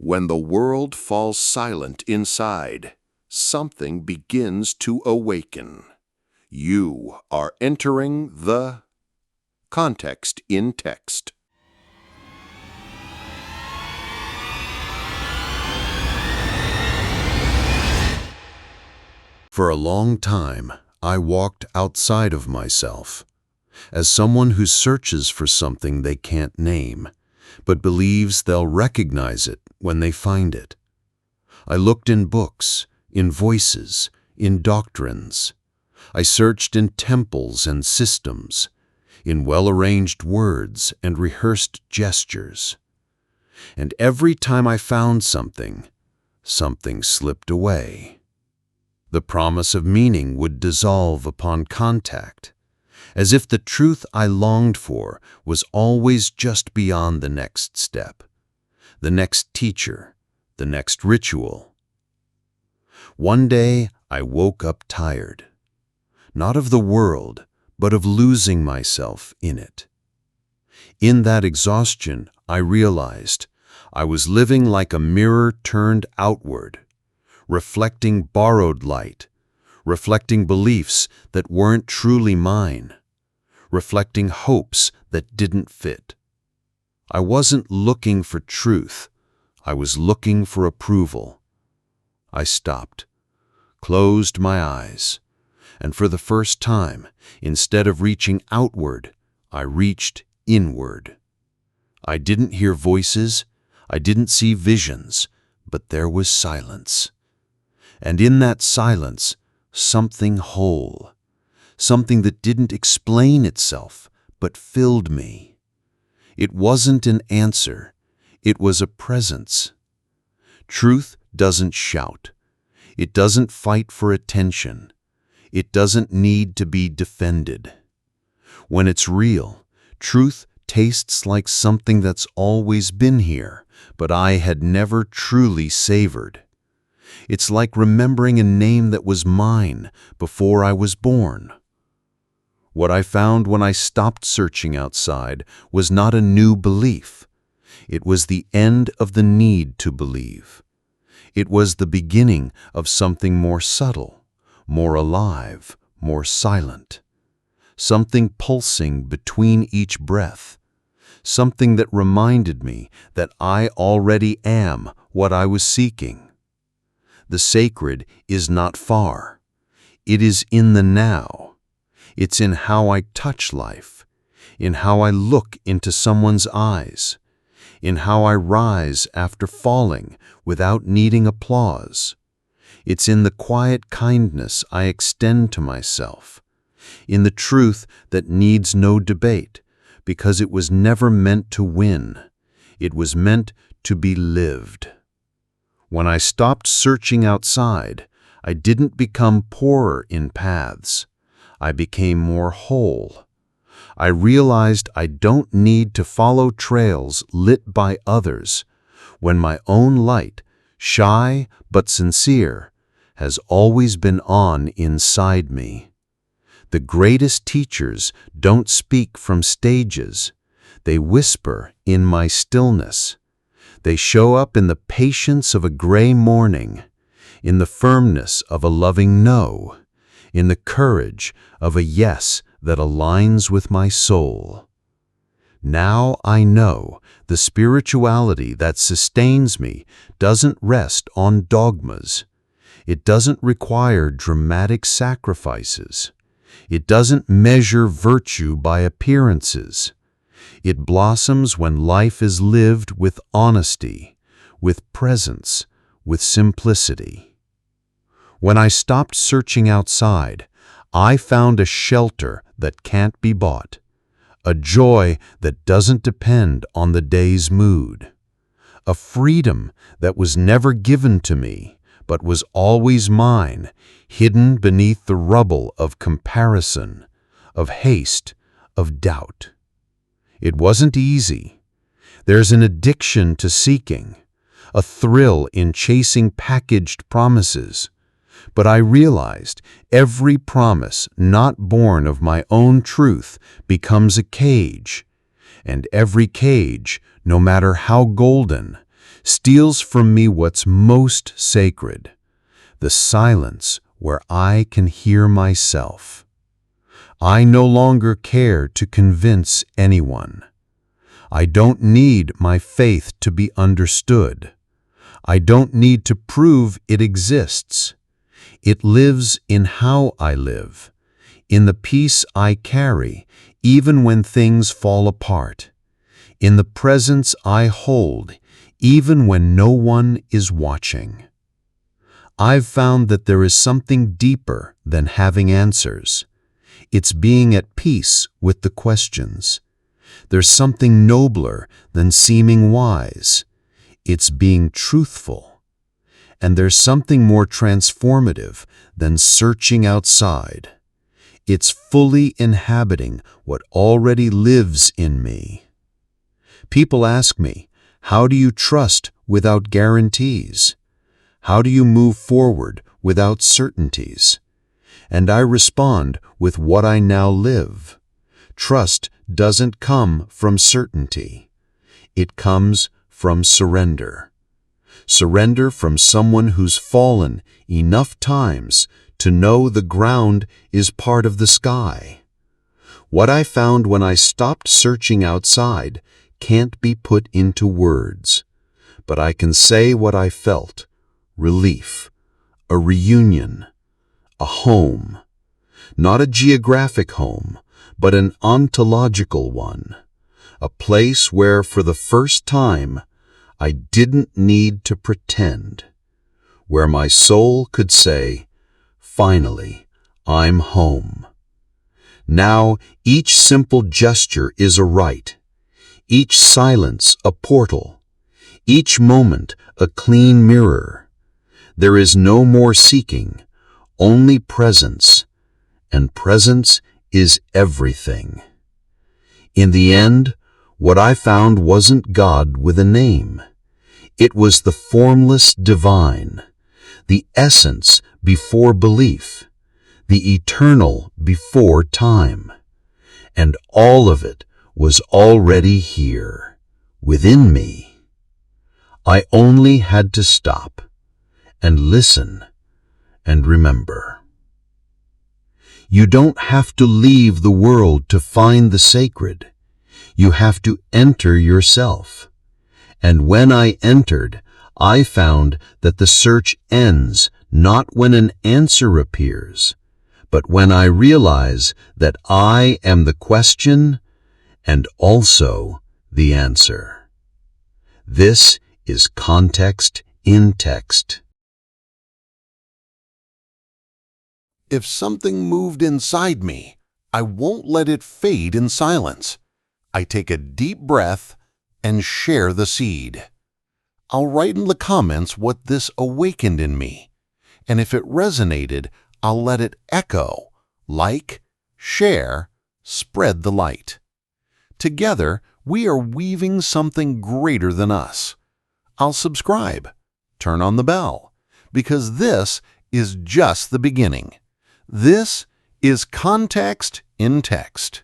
When the world falls silent inside, something begins to awaken. You are entering the context in text. For a long time, I walked outside of myself, as someone who searches for something they can't name, but believes they'll recognize it when they find it. I looked in books, in voices, in doctrines. I searched in temples and systems, in well-arranged words and rehearsed gestures. And every time I found something, something slipped away. The promise of meaning would dissolve upon contact, as if the truth I longed for was always just beyond the next step, the next teacher, the next ritual. One day I woke up tired, not of the world, but of losing myself in it. In that exhaustion, I realized I was living like a mirror turned outward, reflecting borrowed light, reflecting beliefs that weren't truly mine, reflecting hopes that didn't fit. I wasn't looking for truth. I was looking for approval. I stopped, closed my eyes, and for the first time, instead of reaching outward, I reached inward. I didn't hear voices, I didn't see visions, but there was silence. And in that silence, something whole, something that didn't explain itself, but filled me. It wasn't an answer, it was a presence. Truth doesn't shout. It doesn't fight for attention. It doesn't need to be defended. When it's real, truth tastes like something that's always been here, but I had never truly savored. It's like remembering a name that was mine before I was born. What I found when I stopped searching outside was not a new belief. It was the end of the need to believe. It was the beginning of something more subtle, more alive, more silent. Something pulsing between each breath. Something that reminded me that I already am what I was seeking. The sacred is not far. It is in the now. It's in how I touch life, in how I look into someone's eyes, in how I rise after falling without needing applause. It's in the quiet kindness I extend to myself, in the truth that needs no debate, because it was never meant to win. It was meant to be lived. When I stopped searching outside, I didn't become poorer in paths. I became more whole. I realized I don't need to follow trails lit by others when my own light, shy but sincere, has always been on inside me. The greatest teachers don't speak from stages. They whisper in my stillness. They show up in the patience of a gray morning, in the firmness of a loving no, in the courage of a yes that aligns with my soul. Now I know the spirituality that sustains me doesn't rest on dogmas. It doesn't require dramatic sacrifices. It doesn't measure virtue by appearances. It blossoms when life is lived with honesty, with presence, with simplicity. When I stopped searching outside, I found a shelter that can't be bought, a joy that doesn't depend on the day's mood, a freedom that was never given to me, but was always mine, hidden beneath the rubble of comparison, of haste, of doubt. It wasn't easy. There's an addiction to seeking, a thrill in chasing packaged promises. But I realized every promise not born of my own truth becomes a cage, and every cage, no matter how golden, steals from me what's most sacred, the silence where I can hear myself. I no longer care to convince anyone. I don't need my faith to be understood. I don't need to prove it exists. It lives in how I live, in the peace I carry, even when things fall apart, in the presence I hold, even when no one is watching. I've found that there is something deeper than having answers. It's being at peace with the questions. There's something nobler than seeming wise. It's being truthful. And there's something more transformative than searching outside. It's fully inhabiting what already lives in me. People ask me, how do you trust without guarantees? How do you move forward without certainties? And I respond with what I now live. Trust doesn't come from certainty. It comes from surrender. Surrender from someone who's fallen enough times to know the ground is part of the sky. What I found when I stopped searching outside can't be put into words, but I can say what I felt: relief, a reunion, a home. Not a geographic home, but an ontological one. A place where, for the first time, I didn't need to pretend. Where my soul could say, finally, I'm home. Now, each simple gesture is a rite. Each silence a portal. Each moment a clean mirror. There is no more seeking, only presence. And presence is everything. In the end, what I found wasn't God with a name. It was the formless divine, the essence before belief, the eternal before time. And all of it was already here, within me. I only had to stop and listen and remember. You don't have to leave the world to find the sacred. You have to enter yourself. And when I entered, I found that the search ends not when an answer appears, but when I realize that I am the question and also the answer. This is context in text. If something moved inside me, I won't let it fade in silence. I take a deep breath and share the seed. I'll write in the comments what this awakened in me, and if it resonated, I'll let it echo. Like, share, spread the light. Together, we are weaving something greater than us. I'll subscribe, turn on the bell, because this is just the beginning. This is Context in Text.